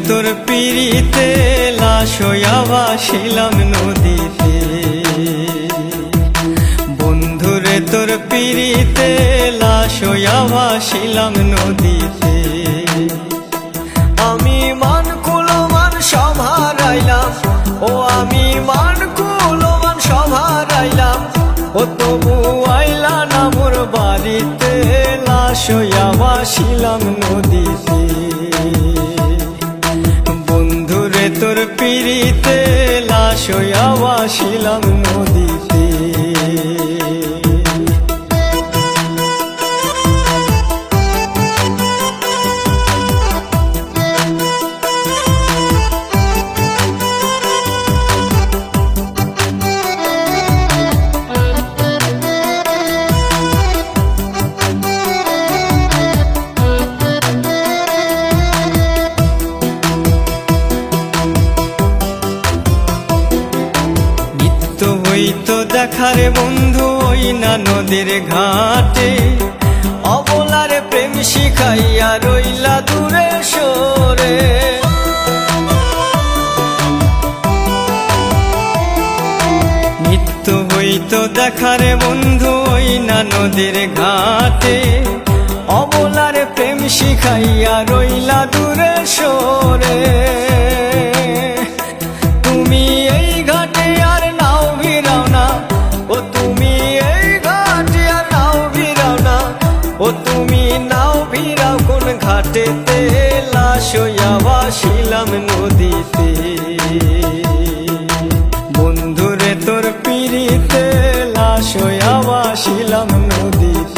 তোর পিড়িতে লাশ হইয়া ভাসিলাম নদীতে। বন্ধুরে তোর পিড়িতে লাশ হইয়া ভাসিলাম নদীতে। আমি মান কুলমান সব হারাইলাম, ও আমি মান কুলমান সব হারাইলাম, ও তবু আইলা না মোর বাড়িতে, লাশ হইয়া ভাসিলাম নদীতে। বন্ধুরে তোর পিড়িতে লাশ হইয়া ভাসিলাম নদীতে। হইতো দেখারে বন্ধু ওই না নদীর ঘাটে, অবলার প্রেম শিখাইয়া রইলা দূরে সরে। নিত্য হইতো দেখারে বন্ধু ওই না নদীর ঘাটে, অবলার প্রেম শিখাইয়া রইলা দূরে সরে। তুমি এই ঘাটে আর নাও ভিড়াও না, ও তুমি এই ঘাটে আর নাও ভিড়াও না, ও তুমি নাও ভিড়াও কোন ঘাটেতে, লাশ হইয়া ভাসিলাম নদীতে। বন্ধুরে তোর পিড়িতে লাশ হইয়া ভাসিলাম নদীতে।